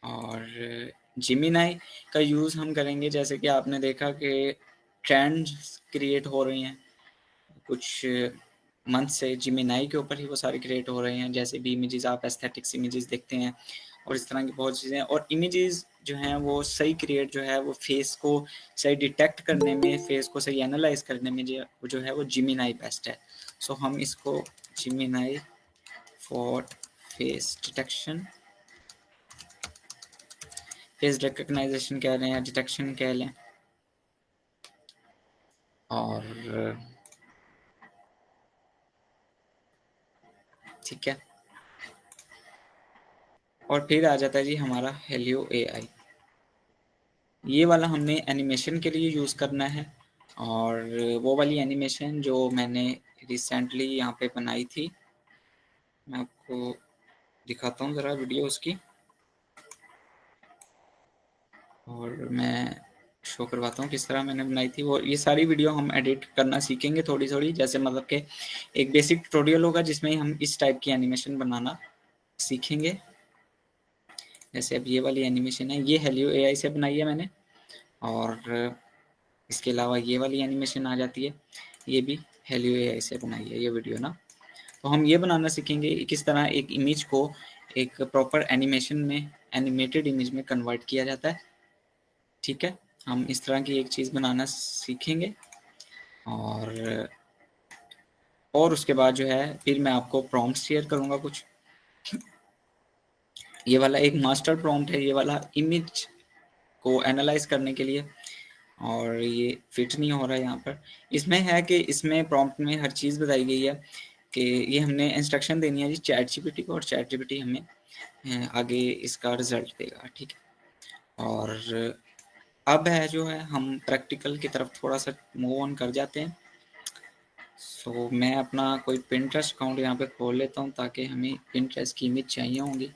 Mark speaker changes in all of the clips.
Speaker 1: और जेमिनाई का यूज़ हम करेंगे, जैसे कि आपने देखा कि ट्रेंड्स क्रिएट हो रही हैं कुछ मंथ से, जेमिनाई के ऊपर ही वो सारे क्रिएट हो रहे हैं। जैसे भी इमेजेस, आप एस्थेटिक्स इमेजेस देखते हैं और इस तरह की बहुत चीज़ें, और इमेजेस जो हैं वो सही क्रिएट जो है वो फेस को सही डिटेक्ट करने में, फेस को सही एनालाइज करने में जो है वो जेमिनाई बेस्ट है। सो हम इसको Gemini for face detection, face recognisation कह लें या डिटेक्शन कह लें, और ठीक है। और फिर आ जाता है जी हमारा हेलियो एआई। ये वाला हमने एनिमेशन के लिए यूज़ करना है, और वो वाली एनिमेशन जो मैंने रिसेंटली यहाँ पे बनाई थी, मैं आपको दिखाता हूँ ज़रा वीडियो उसकी, और मैं शो करवाता हूँ किस तरह मैंने बनाई थी। वो ये सारी वीडियो हम एडिट करना सीखेंगे थोड़ी थोड़ी, जैसे मतलब कि एक बेसिक ट्यूटोरियल होगा जिसमें हम इस टाइप की एनिमेशन बनाना सीखेंगे। जैसे अब ये वाली एनिमेशन है, ये हेलियो एआई से बनाई है मैंने, और इसके अलावा ये वाली एनिमेशन आ जाती है, ये भी हेलियो एआई से बनाई है ये वीडियो ना। तो हम ये बनाना सीखेंगे किस तरह एक इमेज को एक प्रॉपर एनिमेशन में, एनिमेटेड इमेज में कन्वर्ट किया जाता है। ठीक है, हम इस तरह की एक चीज़ बनाना सीखेंगे, और उसके बाद जो है फिर मैं आपको प्रॉम्प्ट शेयर करूँगा कुछ। ये वाला एक मास्टर प्रॉम्प्ट है, ये वाला इमेज को एनालाइज करने के लिए, और ये फिट नहीं हो रहा है यहाँ पर। इसमें है कि इसमें प्रॉम्प्ट में हर चीज़ बताई गई है कि ये हमने इंस्ट्रक्शन देनी है जी चैट जीपीटी को, और चैट जीपीटी हमें आगे इसका रिजल्ट देगा। ठीक है, और अब है जो है हम प्रैक्टिकल की तरफ थोड़ा सा मूव ऑन कर जाते हैं। सो मैं अपना कोई पिंटरेस्ट अकाउंट यहाँ पे खोल लेता हूँ ताकि हमें पिंटरेस्ट की इमेज चाहिए होंगी।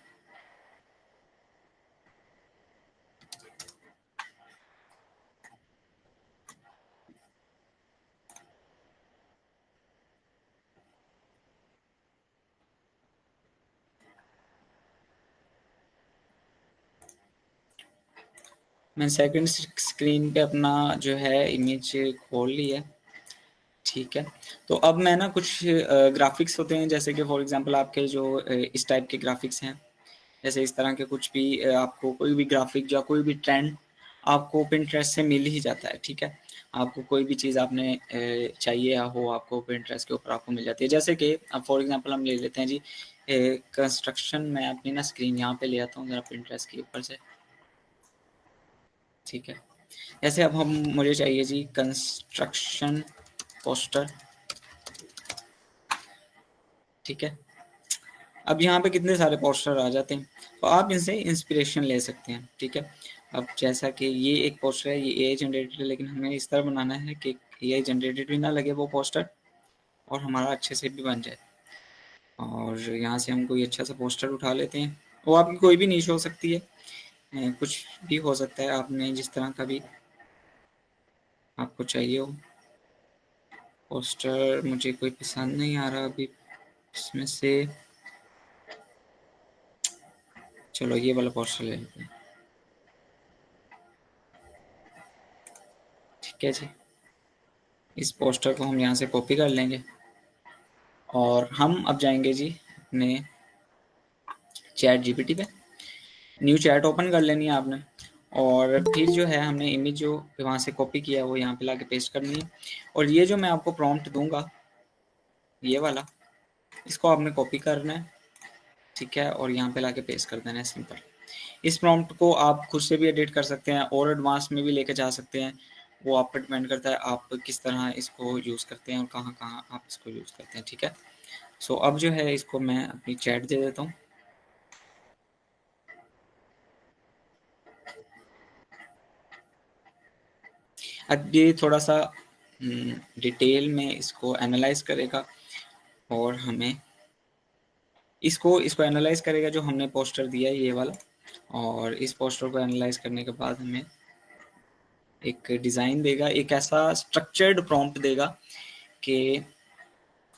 Speaker 1: मैं सेकंड स्क्रीन पे अपना जो है इमेज खोल ली है। ठीक है, तो अब मैं ना कुछ ग्राफिक्स होते हैं, जैसे कि फॉर एग्जांपल आपके जो इस टाइप के ग्राफिक्स हैं, जैसे इस तरह के कुछ भी आपको कोई भी ग्राफिक या कोई भी ट्रेंड आपको पिंटरेस्ट से मिल ही जाता है। ठीक है, आपको कोई भी चीज़ आपने चाहिए या हो, आपको पिंटरेस्ट के ऊपर आपको मिल जाती है। जैसे कि अब फॉर एग्जांपल हम ले लेते हैं जी कंस्ट्रक्शन। मैं अपनी ना स्क्रीन यहाँ पे ले आता हूँ ज़रा पिंटरेस्ट के ऊपर से। ठीक है, जैसे अब हम मुझे चाहिए जी कंस्ट्रक्शन पोस्टर। ठीक है, अब यहाँ पे कितने सारे पोस्टर आ जाते हैं, तो आप इनसे इंस्पिरेशन ले सकते हैं। ठीक है, अब जैसा कि ये एक पोस्टर है, ये एआई जनरेटेड है, लेकिन हमें इस तरह बनाना है कि एआई जनरेटेड भी ना लगे वो पोस्टर, और हमारा अच्छे से भी बन जाए। और यहाँ से हम कोई अच्छा सा पोस्टर उठा लेते हैं, वो आपकी कोई भी नीश हो सकती है, कुछ भी हो सकता है, आपने जिस तरह का भी आपको चाहिए हो। पोस्टर मुझे कोई पसंद नहीं आ रहा अभी इसमें से, चलो ये वाला पोस्टर ले लेते हैं। ठीक है जी, इस पोस्टर को हम यहाँ से कॉपी कर लेंगे, और हम अब जाएंगे जी अपने चैट जीपीटी पे। न्यू चैट ओपन कर लेनी है आपने, और फिर जो है हमने इमेज जो वहाँ से कॉपी किया है वो यहाँ पे लाके पेस्ट करनी है, और ये जो मैं आपको प्रॉम्प्ट दूंगा ये वाला, इसको आपने कॉपी करना है। ठीक है, और यहाँ पे लाके पेस्ट कर देना है, सिंपल। इस प्रॉम्प्ट को आप खुद से भी एडिट कर सकते हैं और एडवांस में भी लेके जा सकते हैं, वो आप पर डिपेंड करता है आप किस तरह इसको यूज़ करते हैं और कहाँ कहाँ आप इसको यूज़ करते हैं। ठीक है, सो अब जो है इसको मैं अपनी चैट दे देता हूँ। अब ये थोड़ा सा डिटेल में इसको एनालाइज करेगा, और हमें इसको एनालाइज करेगा जो हमने पोस्टर दिया है ये वाला, और इस पोस्टर को एनालाइज करने के बाद हमें एक डिज़ाइन देगा, एक ऐसा स्ट्रक्चर्ड प्रॉम्प्ट देगा कि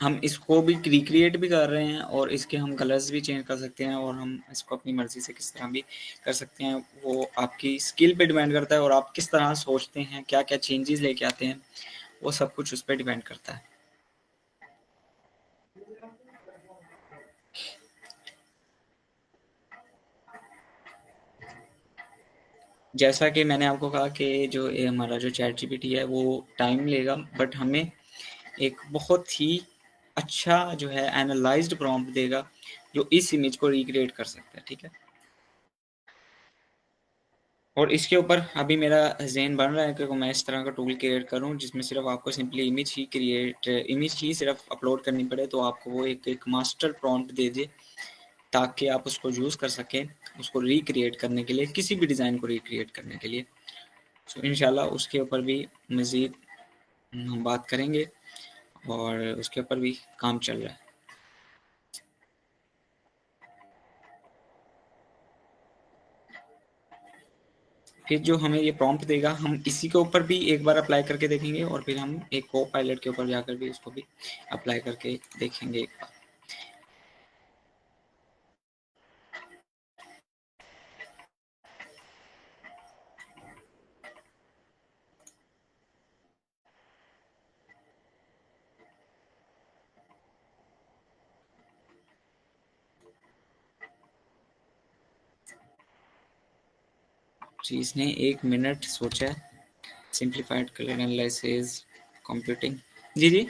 Speaker 1: हम इसको भी रिक्रिएट भी कर रहे हैं और इसके हम कलर्स भी चेंज कर सकते हैं और हम इसको अपनी मर्ज़ी से किस तरह भी कर सकते हैं। वो आपकी स्किल पे डिपेंड करता है और आप किस तरह सोचते हैं, क्या-क्या चेंजेस लेके आते हैं, वो सब कुछ उस पे डिपेंड करता है। जैसा कि मैंने आपको कहा कि जो ये हमारा जो चैट जीपीटी है वो टाइम लेगा, बट हमें एक बहुत ही अच्छा जो है एनालाइज्ड प्रॉम्प्ट देगा जो इस इमेज को रिक्रिएट कर सकता है, ठीक है। और इसके ऊपर अभी मेरा ज़हन बन रहा है कि मैं इस तरह का टूल क्रिएट करूं जिसमें सिर्फ आपको सिंपली इमेज ही सिर्फ अपलोड करनी पड़े, तो आपको वो एक मास्टर प्रॉम्प्ट दे दे ताकि आप उसको यूज़ कर सकें उसको रिक्रिएट करने के लिए, किसी भी डिज़ाइन को रिक्रिएट करने के लिए। सो इंशाल्लाह उसके ऊपर भी मज़ीद हम बात करेंगे और उसके ऊपर भी काम चल रहा है। फिर जो हमें ये प्रॉम्प्ट देगा हम इसी के ऊपर भी एक बार अप्लाई करके देखेंगे और फिर हम एक को पायलट के ऊपर जाकर भी उसको भी अप्लाई करके देखेंगे एक बार। जी, इसने 1 मिनट सोचा है। Simplified colour analysis computing. जी, जी।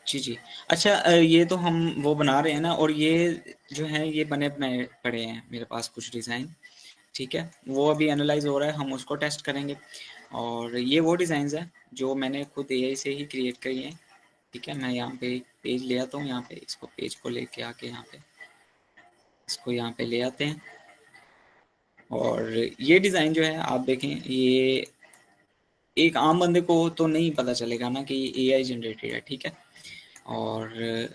Speaker 1: जी, जी। अच्छा, ये तो हम वो बना रहे हैं ना, और ये जो है ये बने बनाए पड़े हैं मेरे पास कुछ डिज़ाइन, ठीक है? वो अभी एनालाइज़ हो रहा है, हम उसको टेस्ट करेंगे। और ये वो डिज़ाइन्स हैं जो मैंने खुद एआई से ही क्रिएट करी हैं, ठीक है? मैं यहाँ पे पेज ले आता हूँ, यहाँ पे इसको पेज को लेके आके यहाँ पे इसको यहाँ पे ले आते हैं। और ये डिज़ाइन जो है आप देखें, ये एक आम बंदे को तो नहीं पता चलेगा ना कि एआई जनरेटेड है, ठीक है? और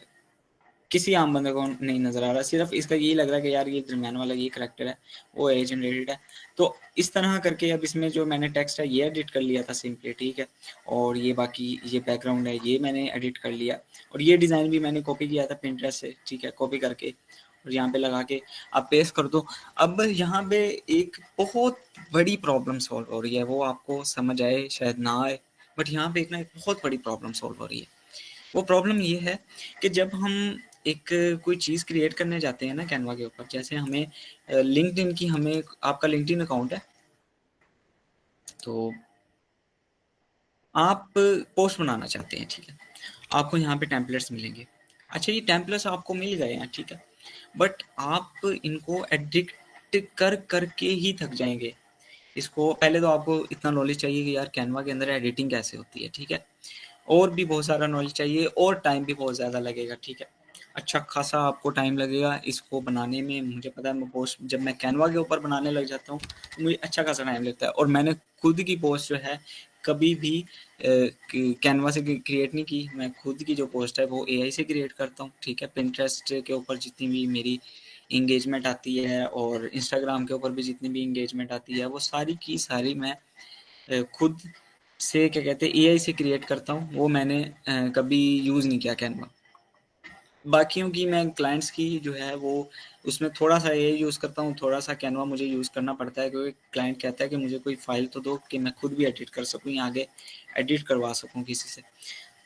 Speaker 1: किसी आम बंदे को नहीं नज़र आ रहा, सिर्फ इसका यही लग रहा है कि यार ये दरमियान वाला ये करैक्टर है, वो एआई जनरेटेड है। तो इस तरह करके अब इसमें जो मैंने टेक्स्ट है ये एडिट कर लिया था सिंपली, ठीक है? और ये बाकी ये बैकग्राउंड है ये मैंने एडिट कर लिया, और ये डिज़ाइन भी मैंने कॉपी किया था पिंटरेस्ट से, ठीक है? कॉपी करके और यहाँ पे लगा के आप पेस्ट कर दो। अब यहाँ पे एक बहुत बड़ी प्रॉब्लम सॉल्व हो रही है, वो आपको समझ आए शायद ना आए, बट यहाँ पे एक बहुत बड़ी प्रॉब्लम सॉल्व हो रही है। वो प्रॉब्लम ये है कि जब हम एक कोई चीज़ क्रिएट करने जाते हैं ना कैनवा के ऊपर, जैसे हमें लिंक्डइन की हमें आपका लिंक्डइन अकाउंट है, तो आप पोस्ट बनाना चाहते हैं, ठीक है? आपको यहाँ पे टेम्पलेट्स मिलेंगे। अच्छा, ये टेम्पलेट्स आपको मिल गए हैं, ठीक है? बट आप इनको एडिट कर करके ही थक जाएंगे। इसको पहले तो आपको इतना नॉलेज चाहिए कि यार कैनवा के अंदर एडिटिंग कैसे होती है, ठीक है? और भी बहुत सारा नॉलेज चाहिए और टाइम भी बहुत ज़्यादा लगेगा, ठीक है? अच्छा खासा आपको टाइम लगेगा इसको बनाने में। मुझे पता है, मैं पोस्ट जब मैं कैनवा के ऊपर बनाने लग जाता हूँ तो मुझे अच्छा खासा टाइम लगता है, और मैंने खुद की पोस्ट जो है कभी भी कैनवा से क्रिएट नहीं की। मैं खुद की जो पोस्ट है वो एआई से क्रिएट करता हूँ, ठीक है? पिंटरेस्ट के ऊपर जितनी भी मेरी इंगेजमेंट आती है और इंस्टाग्राम के ऊपर भी जितनी भी इंगेजमेंट आती है वो सारी की सारी मैं खुद से क्या कहते हैं एआई से क्रिएट करता हूँ। वो मैंने कभी यूज़ नहीं किया कैनवा। बाकियों की मैं क्लाइंट्स की जो है वो उसमें थोड़ा सा एआई यूज़ करता हूँ, थोड़ा सा कैनवा मुझे यूज़ करना पड़ता है क्योंकि क्लाइंट कहता है कि मुझे कोई फाइल तो दो कि मैं खुद भी एडिट कर सकूँ या आगे एडिट करवा सकूँ किसी से।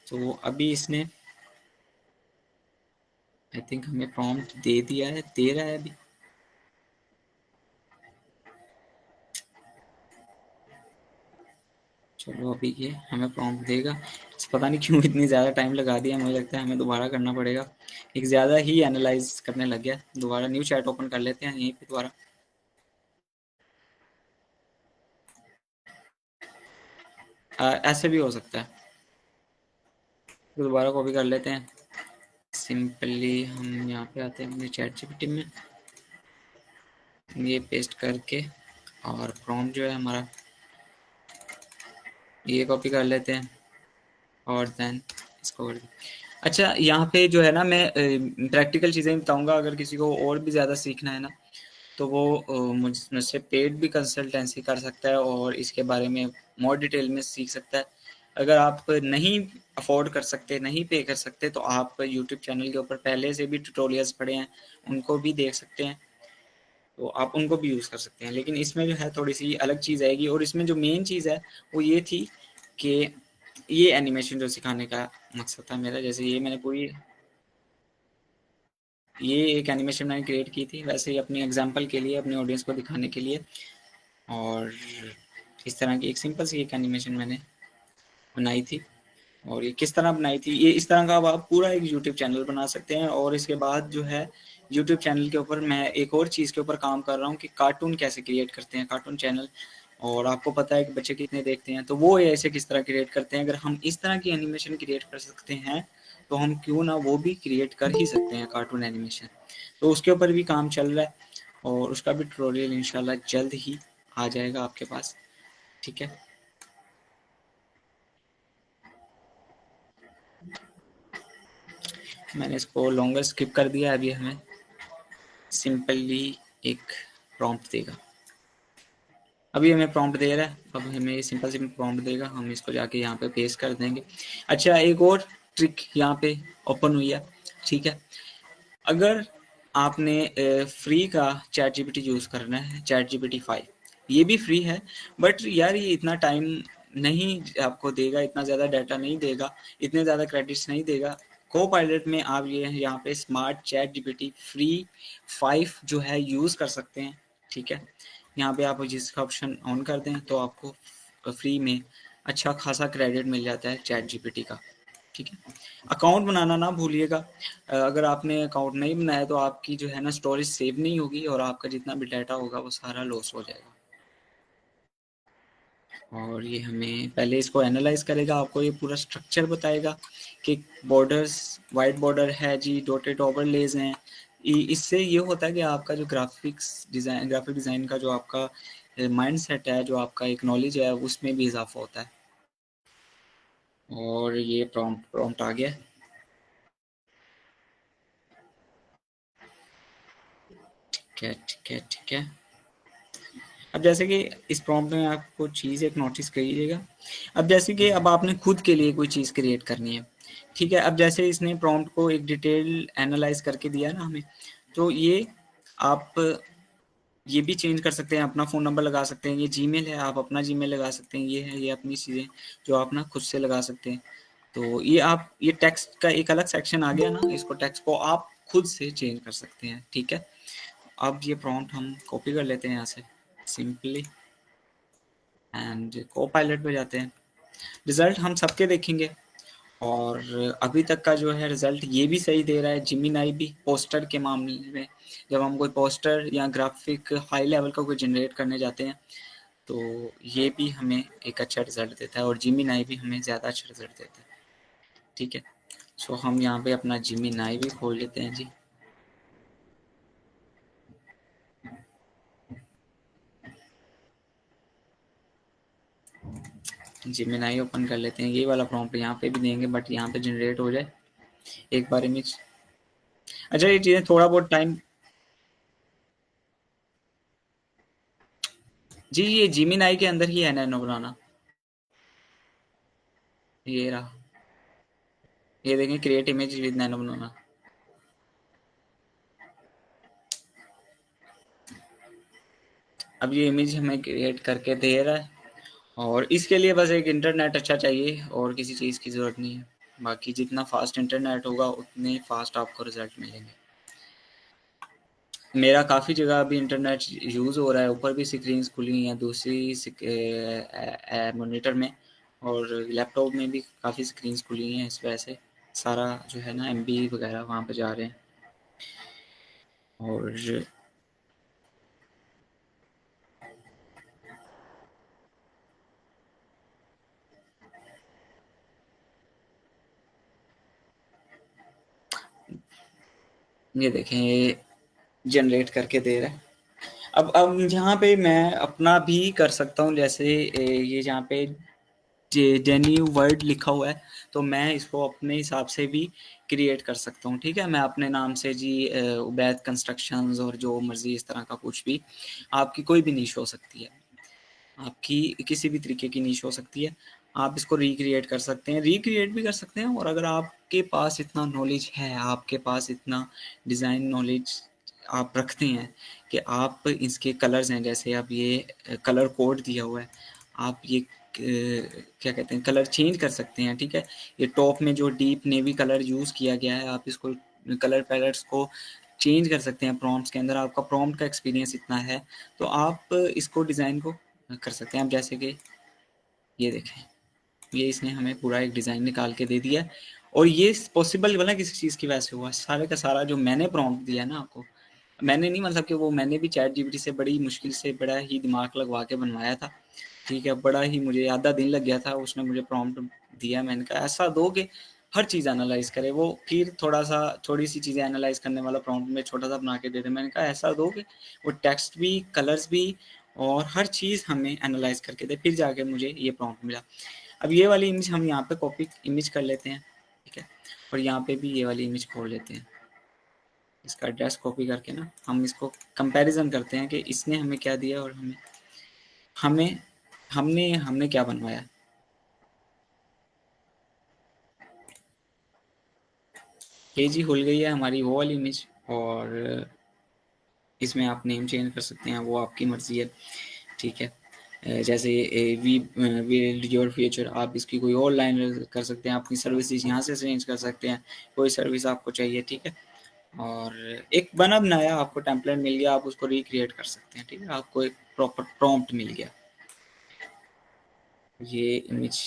Speaker 1: तो अभी इसने आई थिंक हमें प्रॉम्प्ट दे दिया है, दे रहा है अभी। चलो अभी ये हमें प्रॉम्प्ट देगा। पता नहीं क्यों इतनी ज़्यादा टाइम लगा दिया, मुझे लगता है हमें दोबारा करना पड़ेगा। एक ज़्यादा ही एनालाइज करने लग गया। दोबारा न्यू चैट ओपन कर लेते हैं यहीं पे दोबारा। ऐसे भी हो सकता है, तो दोबारा कॉपी कर लेते हैं। सिंपली हम यहाँ पे आते हैं अपने चैट जीपीटी में, ये पेस्ट करके और प्रॉम्प्ट जो है हमारा ये कॉपी कर लेते हैं और देन इसको कर दें। अच्छा, यहाँ पे जो है ना मैं प्रैक्टिकल चीज़ें बताऊँगा, अगर किसी को और भी ज़्यादा सीखना है ना, तो वो मुझसे पेड भी कंसल्टेंसी कर सकता है और इसके बारे में मोर डिटेल में सीख सकता है। अगर आप नहीं अफ़ोर्ड कर सकते, नहीं पे कर सकते, तो आप यूट्यूब चैनल के ऊपर पहले से भी ट्यूटोरियल्स पड़े हैं, उनको भी देख सकते हैं, तो आप उनको भी यूज़ कर सकते हैं। लेकिन इसमें जो है थोड़ी-सी अलग चीज़ आएगी, और इसमें जो मेन चीज़ है, वो ये थी कि ये एनिमेशन जो सिखाने का मकसद था मेरा, जैसे ये मैंने पूरी ये एक एनिमेशन मैंने क्रिएट की थी, वैसे ही अपनी एग्जांपल के लिए, अपने ऑडियंस को दिखाने के लिए। और इस तरह की एक सिंपल सी एक एनिमेशन मैंने बनाई थी। और ये किस तरह बनाई थी, ये इस तरह का अब आप पूरा एक यूट्यूब चैनल बना सकते हैं। और इसके बाद जो है यूट्यूब चैनल के ऊपर मैं एक और चीज़ के ऊपर काम कर रहा हूँ कि कार्टून कैसे क्रिएट करते हैं, कार्टून चैनल। और आपको पता है कि बच्चे कितने देखते हैं, तो वो ऐसे किस तरह क्रिएट करते हैं। अगर हम इस तरह की एनिमेशन क्रिएट कर सकते हैं, तो हम क्यों ना वो भी क्रिएट कर ही सकते हैं, कार्टून एनिमेशन। तो उसके ऊपर भी काम चल रहा है, और उसका भी ट्यूटोरियल इंशाल्लाह जल्द ही आ जाएगा आपके पास। ठीक है। मैंने इसको लॉन्गर स्किप कर दिया, अभी हमें सिंपली एक प्रॉम्प्ट देगा। अभी हमें प्रॉम्प्ट दे रहा है, अब हमें सिंपल सी प्रॉम्प्ट देगा, हम इसको जाके यहाँ पे पेस्ट कर देंगे। अच्छा, एक और ट्रिक यहाँ पे ओपन हुई है। ठीक है, अगर आपने फ्री का चैट जीपीटी यूज़ करना है, चैट जीपीटी 5, ये भी फ्री है, बट यार ये इतना टाइम नहीं आपको देगा, इतना ज़्यादा डाटा नहीं देगा, इतने ज़्यादा क्रेडिट्स नहीं देगा। को पायलट में आप ये यहाँ पे स्मार्ट चैट जीपीटी फ्री 5 जो है यूज़ कर सकते हैं। ठीक है, यहाँ पे आप जिसका ऑप्शन ऑन कर दें, तो आपको फ्री में अच्छा खासा क्रेडिट मिल जाता है चैट जीपीटी का। ठीक है, अकाउंट बनाना ना भूलिएगा। अगर आपने अकाउंट नहीं बनाया, तो आपकी जो है ना स्टोरेज सेव नहीं होगी, और आपका जितना भी डाटा होगा वो सारा लॉस हो जाएगा। और ये हमें पहले इसको एनालाइज करेगा, आपको ये पूरा स्ट्रक्चर बताएगा कि बॉर्डर्स, वाइट बॉर्डर है जी, डॉटेड ओवरलेज हैं। इससे ये होता है कि आपका जो ग्राफिक डिज़ाइन का जो आपका माइंड सेट है, जो आपका एक नॉलेज है, उसमें भी इजाफा होता है। और ये प्रॉम्प्ट प्रॉम्प्ट आ गया। ठीक है, ठीक है, ठीक है। अब जैसे कि इस प्रॉम्प्ट में आपको चीज़ एक नोटिस करिएगा। अब जैसे कि अब आपने खुद के लिए कोई चीज़ क्रिएट करनी है। ठीक है, अब जैसे इसने प्रॉम्प्ट को एक डिटेल एनालाइज करके दिया ना हमें, तो ये आप ये भी चेंज कर सकते हैं, अपना फ़ोन नंबर लगा सकते हैं, ये जीमेल है, आप अपना जीमेल लगा सकते हैं, ये है, ये अपनी चीज़ें जो आप ना खुद से लगा सकते हैं। तो ये आप, ये टेक्स्ट का एक अलग सेक्शन आ गया ना, इसको टेक्स्ट को आप खुद से चेंज कर सकते हैं। ठीक है, अब ये प्रॉम्प्ट हम कॉपी कर लेते हैं यहाँ से सिंपली, एंड को पायलट पे जाते हैं। रिजल्ट हम सबके देखेंगे, और अभी तक का जो है रिजल्ट ये भी सही दे रहा है, जिमिनाई भी पोस्टर के मामले में। जब हम कोई पोस्टर या ग्राफिक हाई लेवल का कोई जनरेट करने जाते हैं, तो ये भी हमें एक अच्छा रिजल्ट देता है, और जिमिनाई भी हमें ज़्यादा अच्छा रिजल्ट देता है। ठीक है, सो हम यहाँ पे अपना जिमिनाई भी खोल लेते हैं जी। जिमिनाई ओपन कर लेते हैं, ये वाला प्रॉम्प्ट यहाँ पे भी देंगे, बट यहाँ पे जनरेट हो जाए एक बार इमेज। अच्छा, ये चीज़ें थोड़ा बहुत टाइम। जी, ये जिमिनाई के अंदर ही है नैनो बनाना। ये रहा, ये देखें, क्रिएट इमेज विद नैनो बनाना। अब ये इमेज हमें क्रिएट करके दे रहा है, और इसके लिए बस एक इंटरनेट अच्छा चाहिए, और किसी चीज़ की ज़रूरत नहीं है। बाकी जितना फास्ट इंटरनेट होगा, उतने फास्ट आपको रिजल्ट मिलेंगे। मेरा काफ़ी जगह अभी इंटरनेट यूज़ हो रहा है, ऊपर भी स्क्रीन खुली हुई हैं दूसरी मॉनिटर में, और लैपटॉप में भी काफ़ी स्क्रीन खुली हुई हैं। इस वजह से सारा जो है ना एमबी वगैरह वहाँ पे जा रहे हैं। और ये देखें, ये जनरेट करके दे रहा है। अब यहाँ पे मैं अपना भी कर सकता हूँ, जैसे ये यहाँ पे जेन्यू वर्ड लिखा हुआ है, तो मैं इसको अपने हिसाब से भी क्रिएट कर सकता हूँ, ठीक है। मैं अपने नाम से जी उबैद कंस्ट्रक्शंस और जो मर्जी इस तरह का कुछ भी, आपकी कोई भी नीश हो सकती है, आपकी किसी भी तरीके की नीश हो सकती है, आप इसको रिक्रिएट कर सकते हैं, रिक्रिएट भी कर सकते हैं। और अगर आपके पास इतना नॉलेज है, आपके पास इतना डिज़ाइन नॉलेज आप रखते हैं कि आप इसके कलर्स हैं, जैसे अब ये कलर कोड दिया हुआ है, आप ये क्या कहते हैं, कलर चेंज कर सकते हैं, ठीक है। ये टॉप में जो डीप नेवी कलर यूज़ किया गया है, आप इसको कलर पैलेट्स को चेंज कर सकते हैं प्रॉम्प्ट्स के अंदर। आपका प्रॉम्प्ट का एक्सपीरियंस इतना है तो आप इसको डिज़ाइन को कर सकते हैं। आप जैसे कि ये देखें, ये इसने हमें पूरा एक डिज़ाइन निकाल के दे दिया है, और ये पॉसिबल वाला किसी चीज़ की वजह से हुआ, सारे का सारा जो मैंने प्रॉम्प्ट दिया है ना आपको, मैंने नहीं, मतलब कि वो मैंने भी चैट जीपीटी से बड़ी मुश्किल से बड़ा ही दिमाग लगवा के बनवाया था, ठीक है। बड़ा ही मुझे आधा दिन लग गया था, उसने मुझे प्रॉम्प्ट दिया, मैंने कहा ऐसा दो कि हर चीज़ एनालाइज करे। वो फिर थोड़ी सी चीज़ें एनालाइज करने वाला प्रॉम्प्ट में छोटा सा बना के दे दे। मैंने कहा ऐसा दो कि वो टेक्स्ट भी, कलर्स भी और हर चीज़ हमें एनालाइज करके दे, फिर जाके मुझे ये प्रॉम्प्ट मिला। अब ये वाली इमेज हम यहाँ पे कॉपी इमेज कर लेते हैं, ठीक है, और यहाँ पे भी ये वाली इमेज खोल लेते हैं। इसका एड्रेस कॉपी करके ना हम इसको कंपैरिजन करते हैं कि इसने हमें क्या दिया और हमें हमें हमने हमने क्या बनवाया। ये जी खुल गई है हमारी वो वाली इमेज, और इसमें आप नेम चेंज कर सकते हैं, वो आपकी मर्ज़ी है, ठीक है। जैसे वी बिल्ड योर फ्यूचर, आप इसकी कोई और लाइन कर सकते हैं, अपनी सर्विसेज यहाँ से चेंज कर सकते हैं, कोई सर्विस आपको चाहिए, ठीक है। और एक बना बनाया आपको टेम्पलेट मिल गया, आप उसको रिक्रिएट कर सकते हैं, ठीक है। आपको एक प्रॉपर प्रॉम्प्ट मिल गया। ये इमेज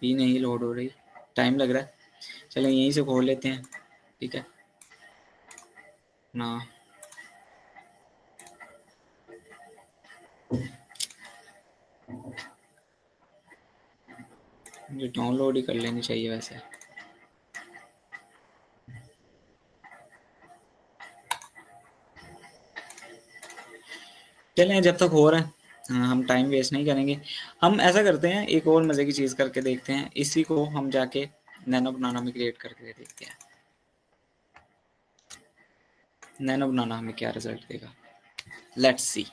Speaker 1: भी नहीं लोड हो रही, टाइम लग रहा है, चलें यहीं से खोल लेते हैं, ठीक है ना। मुझे डाउनलोड ही कर लेनी चाहिए वैसे। चलें जब तक हो रहा है, हम टाइम वेस्ट नहीं करेंगे। हम ऐसा करते हैं, एक और मज़े की चीज़ करके देखते हैं, इसी को हम जाके नैनो बनाना में क्रिएट करके देखते हैं, नैनो बनाना हमें क्या रिजल्ट देगा, लेट्स सी।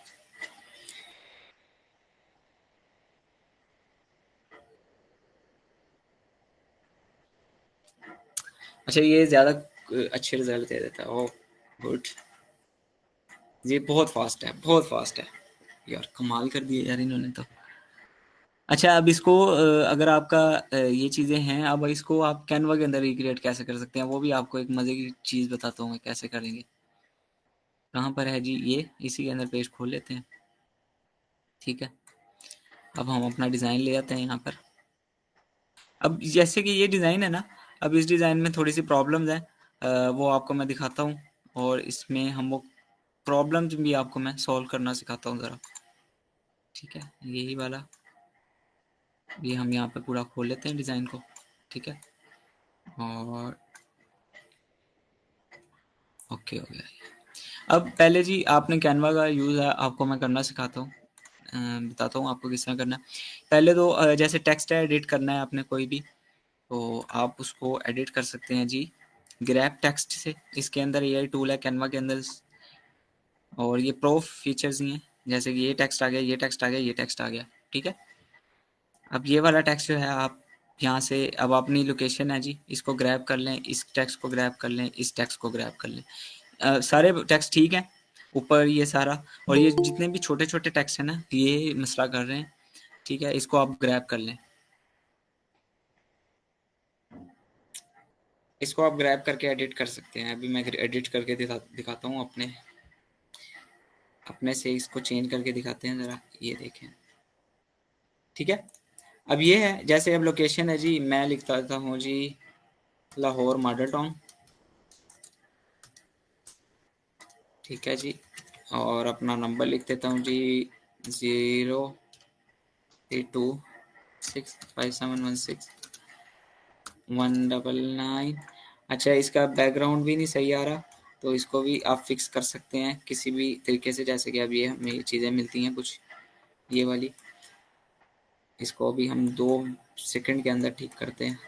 Speaker 1: अच्छा, ये ज़्यादा अच्छे रिजल्ट दे देता है, ओह गुड। ये बहुत फास्ट है, बहुत फास्ट है यार, कमाल कर दिया यार इन्होंने तो। अच्छा, अब इसको अगर आपका ये चीज़ें हैं, अब इसको आप कैनवा के अंदर रिक्रिएट कैसे कर सकते हैं, वो भी आपको एक मज़े की चीज़ बताता हूँ मैं कैसे करेंगे। कहाँ पर है जी, ये इसी के अंदर पेज खोल लेते हैं, ठीक है। अब हम अपना डिज़ाइन ले आते हैं यहाँ पर। अब जैसे कि ये डिज़ाइन है ना, अब इस डिज़ाइन में थोड़ी सी प्रॉब्लम्स हैं, वो आपको मैं दिखाता हूँ, और इसमें हम वो प्रॉब्लम्स भी आपको मैं सॉल्व करना सिखाता हूँ ज़रा, ठीक है। यही वाला, ये हम यहाँ पे पूरा खोल लेते हैं डिज़ाइन को, ठीक है। और ओके हो गया। अब पहले जी आपने कैनवा का यूज़ है, आपको मैं करना सिखाता हूँ, बताता हूँ आपको किस तरह करना है। पहले तो जैसे टेक्स्ट है, एडिट करना है आपने कोई भी, तो आप उसको एडिट कर सकते हैं जी ग्रैब टेक्स्ट से। इसके अंदर एआई टूल है कैनवा के अंदर, और ये प्रो फीचर्स ही हैं, जैसे कि ये टेक्स्ट आ गया, ये टेक्स्ट आ गया, ये टेक्स्ट आ गया, ठीक है। अब ये वाला टेक्स्ट जो है, आप यहाँ से अब अपनी लोकेशन है जी, इसको ग्रैब कर लें, इस टेक्स्ट को ग्रैब कर लें, इस टेक्स्ट को ग्रैब कर लें। सारे टेक्स्ट ठीक है ऊपर ये सारा, और ये जितने भी छोटे छोटे टेक्स्ट हैं ना, ये मसला कर रहे हैं, ठीक है। इसको आप ग्रैब कर लें, इसको आप ग्रैब करके एडिट कर सकते हैं। अभी मैं एडिट करके दिखाता हूँ, अपने अपने से इसको चेंज करके दिखाते हैं ज़रा, ये देखें, ठीक है। अब ये है, जैसे अब लोकेशन है जी, मैं लिखता था हूँ जी लाहौर मॉडल टाउन, ठीक है जी। और अपना नंबर लिख देता हूँ जी 08265716199। अच्छा, इसका बैकग्राउंड भी नहीं सही आ रहा, तो इसको भी आप फिक्स कर सकते हैं किसी भी तरीके से, जैसे कि अब ये हमें चीज़ें मिलती हैं कुछ, ये वाली, इसको भी हम दो सेकंड के अंदर ठीक करते हैं,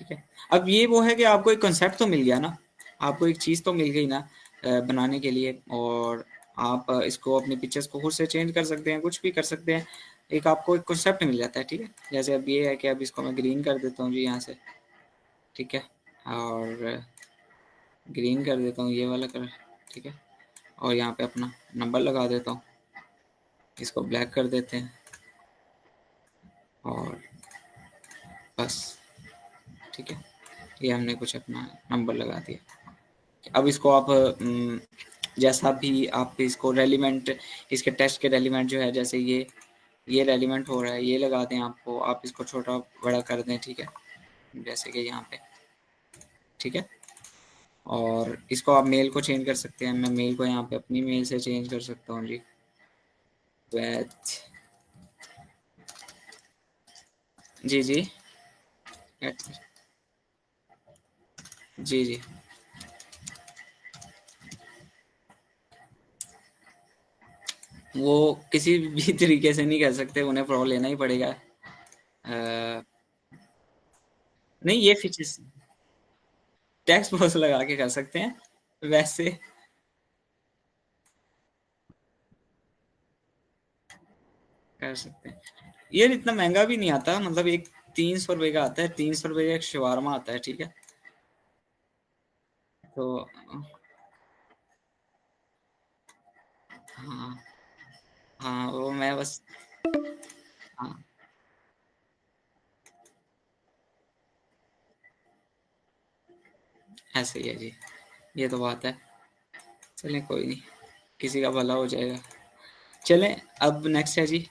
Speaker 1: ठीक है। अब ये वो है कि आपको एक कॉन्सेप्ट तो मिल गया ना, आपको एक चीज़ तो मिल गई ना बनाने के लिए, और आप इसको अपनी पिक्चर्स को खुद से चेंज कर सकते हैं, कुछ भी कर सकते हैं, एक आपको एक कॉन्सेप्ट मिल जाता है, ठीक है। जैसे अब ये है कि अब इसको मैं ग्रीन कर देता हूँ जी यहाँ से, ठीक है, और ग्रीन कर देता हूँ ये वाला कलर, ठीक है, और यहाँ पे अपना नंबर लगा देता हूँ, इसको ब्लैक कर देते हैं और बस, ठीक है, ये हमने कुछ अपना नंबर लगा दिया। अब इसको आप जैसा भी आप इसको रेलिवेंट, इसके टेक्स्ट के रेलिवेंट जो है, जैसे ये रेलिवेंट हो रहा है, ये लगा दें आपको, आप इसको छोटा बड़ा कर दें, ठीक है, जैसे कि यहाँ पे, ठीक है। और इसको आप मेल को चेंज कर सकते हैं, मैं मेल को यहाँ पे अपनी मेल से चेंज कर सकता हूँ जी, वैच, जी जी, जी जी, वो किसी भी तरीके से नहीं कर सकते, उन्हें प्रो लेना ही पड़ेगा। नहीं, ये फीचर्स टेक्स्ट बॉक्स लगा के कर सकते हैं वैसे, कर सकते हैं। ये इतना महंगा भी नहीं आता, मतलब एक 300 रुपये का आता है, 300 रुपये का एक शवारमा आता है, ठीक है। तो हाँ, हाँ वो मैं बस, हाँ ऐसे ही है जी, ये तो बात है। चलें कोई नहीं, किसी का भला हो जाएगा। चलें, अब नेक्स्ट है जी,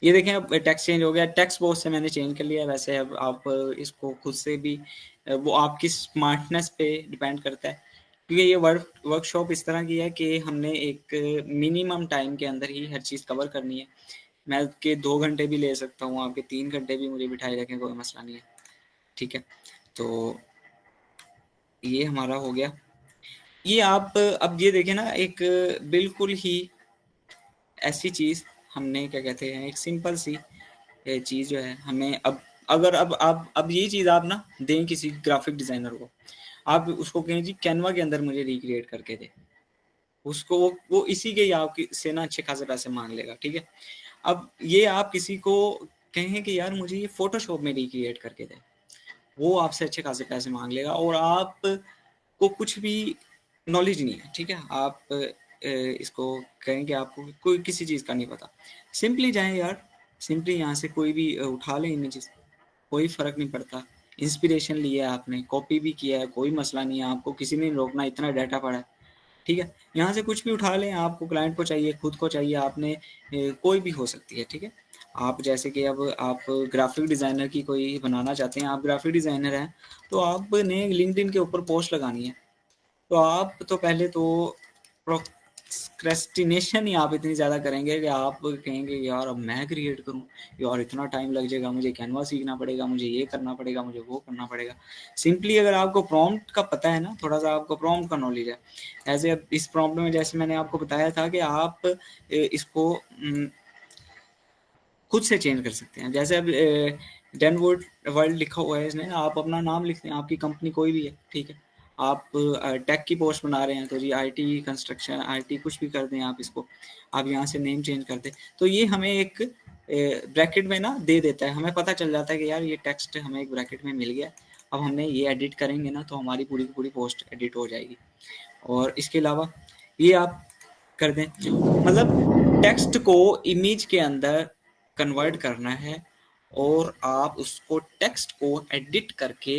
Speaker 1: ये देखें अब टेक्स्ट चेंज हो गया, टेक्स्ट बॉक्स से मैंने चेंज कर लिया। वैसे अब आप इसको खुद से भी, वो आपकी स्मार्टनेस पे डिपेंड करता है, क्योंकि ये वर्कशॉप इस तरह की है कि हमने एक मिनिमम टाइम के अंदर ही हर चीज़ कवर करनी है। मैं आपके 2 घंटे भी ले सकता हूँ, आपके 3 घंटे भी मुझे बिठाए रखें, कोई मसला नहीं है, ठीक है। तो ये हमारा हो गया। ये आप अब ये देखें ना, एक बिल्कुल ही ऐसी चीज़ हमने, क्या कहते हैं, एक सिंपल सी चीज़ जो है हमें, अब अगर अब ये चीज़ आप ना दें किसी ग्राफिक डिज़ाइनर को, आप उसको कहें जी कैनवा के अंदर मुझे रिक्रिएट करके दे, उसको वो इसी के ही आपकी से ना अच्छे खासे पैसे मांग लेगा, ठीक है। अब ये आप किसी को कहें कि यार मुझे ये फोटोशॉप में रिक्रिएट करके दे, वो आपसे अच्छे खासे पैसे मांग लेगा, और आपको कुछ भी नॉलेज नहीं है, ठीक है। आप इसको कहें कि आपको कोई किसी चीज़ का नहीं पता, सिंपली जाएं यार, सिंपली यहाँ से कोई भी उठा लें इमेजेस, कोई फ़र्क नहीं पड़ता। इंस्पिरेशन लिया है आपने, कॉपी भी किया है, कोई मसला नहीं है, आपको किसी ने नहीं रोकना, इतना डाटा पड़ा है, ठीक है। यहाँ से कुछ भी उठा लें, आपको क्लाइंट को चाहिए, खुद को चाहिए, आपने कोई भी हो सकती है, ठीक है। आप जैसे कि अब आप ग्राफिक डिज़ाइनर की कोई बनाना चाहते हैं, आप ग्राफिक डिज़ाइनर हैं, तो आपने लिंक्डइन के ऊपर पोस्ट लगानी है, तो आप तो पहले तो प्रोक्रेस्टिनेशन ही आप इतनी ज़्यादा करेंगे कि आप कहेंगे यार अब मैं क्रिएट करूँ, यार इतना टाइम लग जाएगा, मुझे कैनवा सीखना पड़ेगा, मुझे ये करना पड़ेगा, मुझे वो करना पड़ेगा। सिंपली अगर आपको प्रॉम्प्ट का पता है ना, थोड़ा सा आपको प्रॉम्प्ट का नॉलेज है, ऐसे अब इस प्रॉम्प्ट में जैसे मैंने आपको बताया था कि आप इसको खुद से चेंज कर सकते हैं। जैसे अब डेन वर्ल्ड लिखा हुआ है इसमें, आप अपना नाम लिखते हैं, आपकी कंपनी कोई भी है, ठीक है। आप टेक की पोस्ट बना रहे हैं, तो जी आईटी कंस्ट्रक्शन, आईटी कुछ भी कर दें आप इसको, आप यहाँ से नेम चेंज कर दें, तो ये हमें एक ब्रैकेट में ना दे देता है, हमें पता चल जाता है कि यार ये टेक्स्ट हमें एक ब्रैकेट में मिल गया। अब हमने ये एडिट करेंगे ना, तो हमारी पूरी की पूरी पोस्ट एडिट हो जाएगी। और इसके अलावा ये आप कर दें, मतलब टेक्स्ट को इमेज के अंदर कन्वर्ट करना है, और आप उसको टेक्स्ट को एडिट करके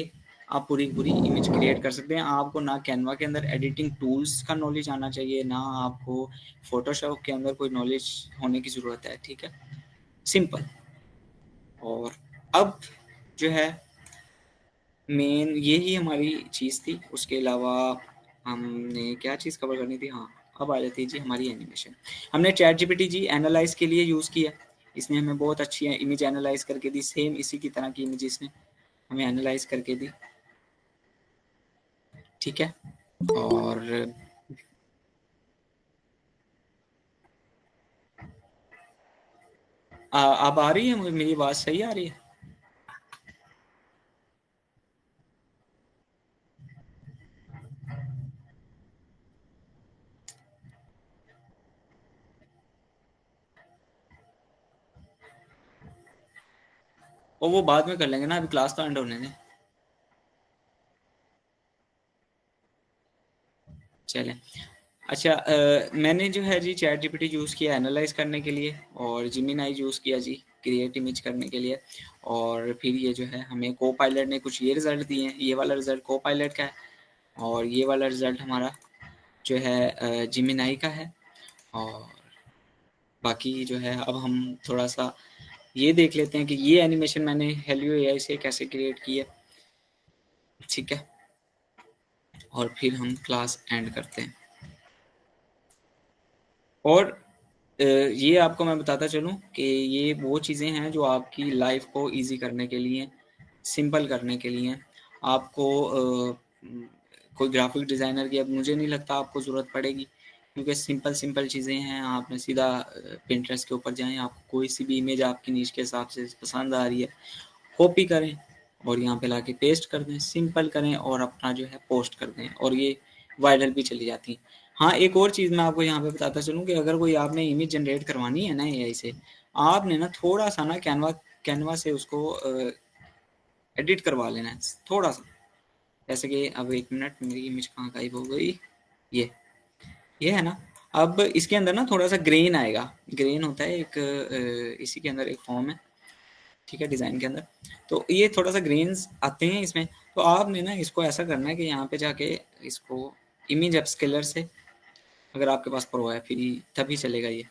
Speaker 1: आप पूरी पूरी इमेज क्रिएट कर सकते हैं। आपको ना कैनवा के अंदर एडिटिंग टूल्स का नॉलेज आना चाहिए, ना आपको फोटोशॉप के अंदर कोई नॉलेज होने की ज़रूरत है, ठीक है, सिंपल। और अब जो है मेन यही हमारी चीज़ थी, उसके अलावा हमने क्या चीज़ कवर करनी थी, हाँ, अब आ जाती है जी हमारी एनिमेशन। हमने चैट जीपीटी जी एनालाइज के लिए यूज़ किया, इसने हमें बहुत अच्छी इमेज एनालाइज करके दी, सेम इसी की तरह की इमेज इसने हमें एनालाइज करके दी, ठीक है। और अब आ रही है मेरी बात सही आ रही है? और वो बाद में कर लेंगे ना, अभी क्लास तो एंड होने दें। चलें। अच्छा, मैंने जो है जी चैट जीपीटी यूज़ किया एनालाइज करने के लिए, और जिमिनाई यूज़ किया जी क्रिएट इमेज करने के लिए। और फिर ये जो है हमें को पायलट ने कुछ ये रिज़ल्ट दिए हैं। ये वाला रिज़ल्ट को पायलट का है, और ये वाला रिज़ल्ट हमारा जो है जिमिनाई का है। और बाकी जो है अब हम थोड़ा सा ये देख लेते हैं कि ये एनिमेशन मैंने हेलियो एआई से कैसे क्रिएट की है। ठीक है, और फिर हम क्लास एंड करते हैं। और ये आपको मैं बताता चलूँ कि ये वो चीज़ें हैं जो आपकी लाइफ को इजी करने के लिए, सिंपल करने के लिए आपको कोई ग्राफिक डिज़ाइनर की अब मुझे नहीं लगता आपको ज़रूरत पड़ेगी, क्योंकि सिंपल सिंपल चीज़ें हैं। आपने सीधा पिंटरेस्ट के ऊपर जाएं, आपको कोई सी भी इमेज आपकी नीश के हिसाब से पसंद आ रही है, कॉपी करें और यहाँ पे लाके पेस्ट कर दें, सिंपल करें और अपना जो है पोस्ट कर दें, और ये वायरल भी चली जाती हैं। हाँ, एक और चीज़ मैं आपको यहाँ पे बताता चलूँ कि अगर कोई आपने इमेज जनरेट करवानी है ना एआई से, आपने ना थोड़ा सा ना कैनवा कैनवा से उसको एडिट करवा लेना है थोड़ा सा। जैसे कि अब एक मिनट, मेरी इमेज कहाँ गायब हो गई? ये ये है ना। अब इसके अंदर ना थोड़ा सा ग्रेन आएगा। ग्रेन होता है एक इसी के अंदर एक फॉर्म है, ठीक है, डिज़ाइन के अंदर। तो ये थोड़ा सा ग्रेन्स आते हैं इसमें। तो आपने ना इसको ऐसा करना है कि यहाँ पे जाके इसको इमेज अपस्केलर से, अगर आपके पास प्रो है फिर तभी चलेगा ये,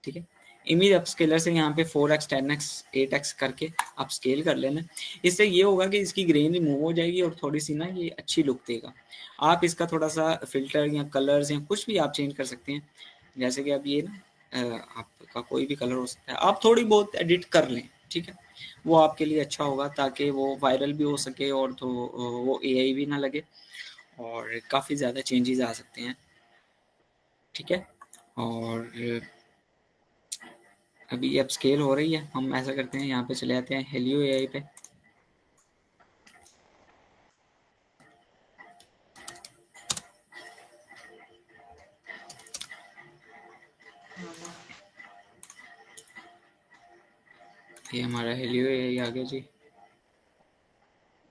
Speaker 1: ठीक है। इमेज अपस्केलर से यहाँ पे 4x 10x 8x करके आप स्केल कर लेना। इससे ये होगा कि इसकी ग्रेन रिमूव हो जाएगी और थोड़ी सी ना ये अच्छी लुक देगा। आप इसका थोड़ा सा फिल्टर या कलर्स या कुछ भी आप चेंज कर सकते हैं। जैसे कि अब ये ना आपका कोई भी कलर हो सकता है, आप थोड़ी बहुत एडिट कर लें, ठीक है। वो आपके लिए अच्छा होगा ताकि वो वायरल भी हो सके और तो वो एआई भी ना लगे, और काफ़ी ज़्यादा चेंजेस आ सकते हैं, ठीक है। और अभी अब स्केल हो रही है, हम ऐसा करते हैं यहाँ पे चले जाते हैं हेलियो एआई पे। ये हमारा हेलियो एआई आ गया जी।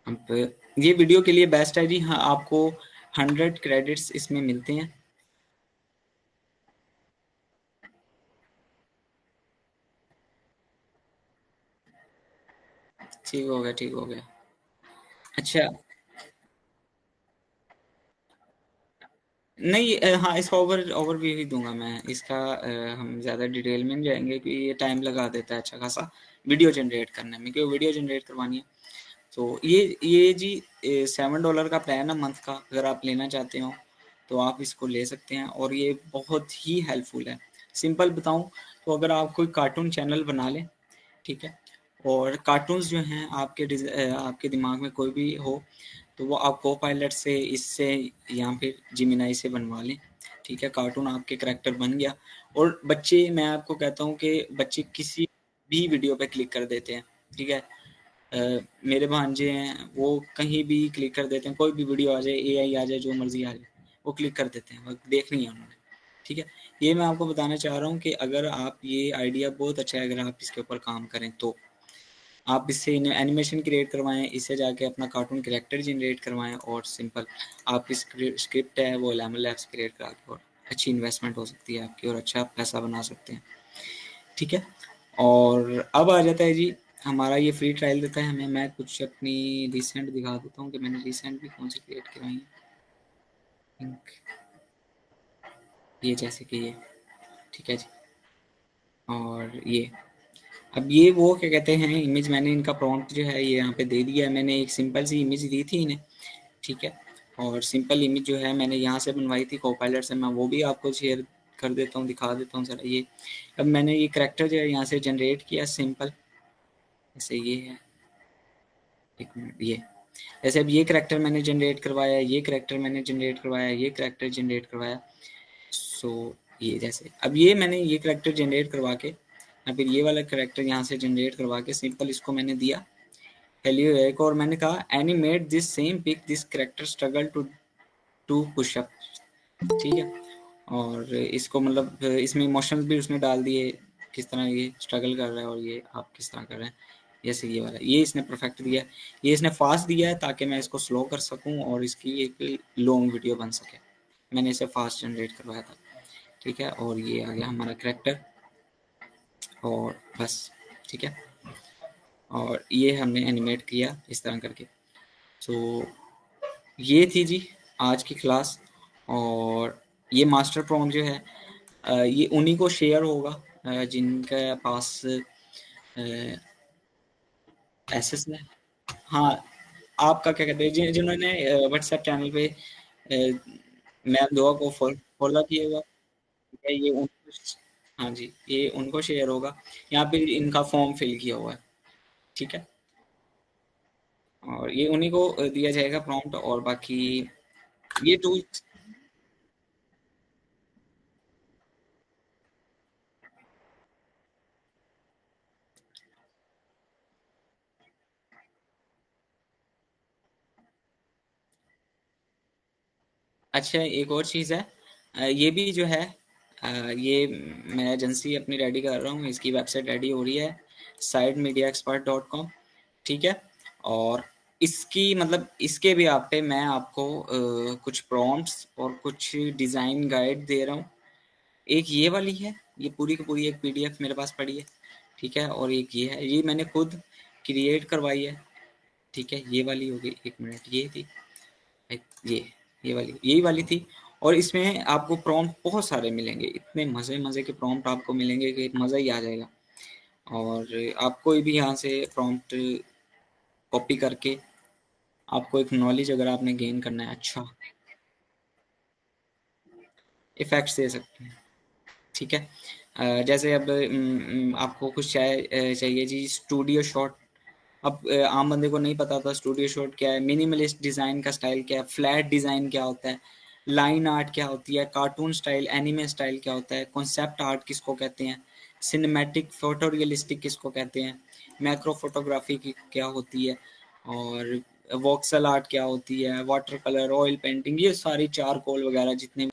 Speaker 1: अब ये वीडियो के लिए बेस्ट है जी। हाँ, आपको 100 क्रेडिट्स इसमें मिलते हैं। ठीक हो गया, ठीक हो गया। अच्छा, नहीं, हाँ, इसका ओवरव्यू ही दूंगा मैं इसका। हम ज़्यादा डिटेल में नहीं जाएंगे क्योंकि ये टाइम लगा देता है अच्छा खासा वीडियो जनरेट करने में, क्योंकि वीडियो जनरेट करवानी है। तो ये जी $7 का प्लान है मंथ का। अगर आप लेना चाहते हो तो आप इसको ले सकते हैं, और ये बहुत ही हेल्पफुल है। सिंपल बताऊं तो अगर आप कोई कार्टून चैनल बना लें, ठीक है, और कार्टून्स जो हैं आपके दिमाग में कोई भी हो, तो वो आप को पायलट से, इससे या फिर जिमिनाई से बनवा लें, ठीक है। कार्टून आपके करैक्टर बन गया। और बच्चे, मैं आपको कहता हूँ कि बच्चे किसी भी वीडियो पे क्लिक कर देते हैं, ठीक है। मेरे भांजे हैं, वो कहीं भी क्लिक कर देते हैं, कोई भी वीडियो आ जाए, एआई आ जाए, जो मर्जी आ जाए, वो क्लिक कर देते हैं, वो देखनी है उन्होंने, ठीक है। ये मैं आपको बताना चाह रहा हूँ कि अगर आप, ये आइडिया बहुत अच्छा है, अगर आप इसके ऊपर काम करें तो आप इससे एनिमेशन क्रिएट करवाएं, इससे जाके अपना कार्टून कैरेक्टर जनरेट करवाएं, और सिंपल आपकी स्क्रिप्ट है वो एलएमएल एप्स क्रिएट करा के, और अच्छी इन्वेस्टमेंट हो सकती है आपकी, और अच्छा पैसा बना सकते हैं, ठीक है। और अब आ जाता है जी हमारा ये फ्री ट्रायल देता है हमें। मैं कुछ अपनी रिसेंट दिखा देता हूँ कि मैंने रिसेंट भी कौन सी क्रिएट करवाई है। ये जैसे कि ये, ठीक है जी। और ये, अब ये वो क्या कहते हैं, इमेज मैंने इनका प्रॉम्प्ट जो है ये यहाँ पे दे दिया है। मैंने एक सिंपल सी इमेज दी थी इन्हें, ठीक है। और सिंपल इमेज जो है मैंने यहाँ से बनवाई थी कोपायलट से। मैं वो भी आपको शेयर कर देता हूँ, दिखा देता हूँ ज़रा। ये अब मैंने ये करैक्टर जो है यहाँ से जनरेट किया सिंपल, जैसे ये है, एक मिनट, ये जैसे अब ये करैक्टर मैंने जनरेट करवाया, ये करैक्टर मैंने जनरेट करवाया, ये करैक्टर जनरेट करवाया। सो ये जैसे अब ये मैंने ये करैक्टर जनरेट करवा के फिर ये वाला करेक्टर यहाँ से जनरेट करवा के सिंपल इसको मैंने दिया हेलियो एक, और मैंने कहा animate this same pic this character struggle to push up, ठीक है। और इसको मतलब इसमें इमोशंस भी उसने डाल दिए, किस तरह ये स्ट्रगल कर रहा है और ये आप किस तरह कर रहे हैं। जैसे ये वाला, ये इसने परफेक्ट दिया है, ये इसने फास्ट दिया है ताकि मैं इसको स्लो कर सकूं और इसकी एक लॉन्ग वीडियो बन सके। मैंने इसे फास्ट जनरेट करवाया था, ठीक है। और ये आ गया हमारा करेक्टर, और बस, ठीक है। और ये हमने एनिमेट किया इस तरह करके। सो ये थी जी आज की क्लास। और ये मास्टर प्रॉम्प्ट जो है ये उन्हीं को शेयर होगा जिनके पास एसेस है। हाँ, आपका क्या कहते हैं जिन्होंने व्हाट्सएप चैनल पे मैम दुआ को फॉलो किया हुआ, ठीक है, ये उनको, हाँ जी, ये उनको शेयर होगा। यहाँ पे इनका फॉर्म फिल किया हुआ है, ठीक है। और ये उन्हीं को दिया जाएगा प्रॉम्प्ट, और बाकी ये टूल। अच्छा, एक और चीज़ है, ये भी जो है ये मैं एजेंसी अपनी रेडी कर रहा हूँ, इसकी वेबसाइट रेडी हो रही है sideMediaExpert.com, ठीक है। और इसकी मतलब इसके भी आप पे मैं आपको कुछ प्रॉम्प्ट्स और कुछ डिज़ाइन गाइड दे रहा हूँ। एक ये वाली है, ये पूरी की पूरी एक पीडीएफ मेरे पास पड़ी है, ठीक है। और एक ये है, ये मैंने खुद क्रिएट करवाई है, ठीक है। ये वाली होगी, एक मिनट, ये थी ये ये वाली, यही वाली थी। और इसमें आपको प्रॉम्प्ट बहुत सारे मिलेंगे, इतने मज़े मज़े के प्रॉम्प्ट आपको मिलेंगे कि मज़ा ही आ जाएगा। और आप कोई भी यहाँ से प्रॉम्प्ट कॉपी करके आपको एक नॉलेज अगर आपने गेन करना है, अच्छा इफ़ेक्ट्स दे सकते हैं, ठीक है। जैसे अब आपको कुछ चाहिए जी स्टूडियो शॉट। अब आम बंदे को नहीं पता था स्टूडियो शॉट क्या है, मिनिमलिस्ट डिज़ाइन का स्टाइल क्या है, फ्लैट डिज़ाइन क्या होता है, लाइन आर्ट क्या होती है, कार्टून स्टाइल, एनिमे स्टाइल क्या होता है, कॉन्सेप्ट आर्ट किसको कहते हैं, सिनेमैटिक फोटो रियलिस्टिक किसको कहते हैं, मैक्रो फोटोग्राफी की क्या होती है, और वॉक्सल आर्ट क्या होती है, वाटर कलर, ऑयल पेंटिंग, ये सारी चारकोल वगैरह जितने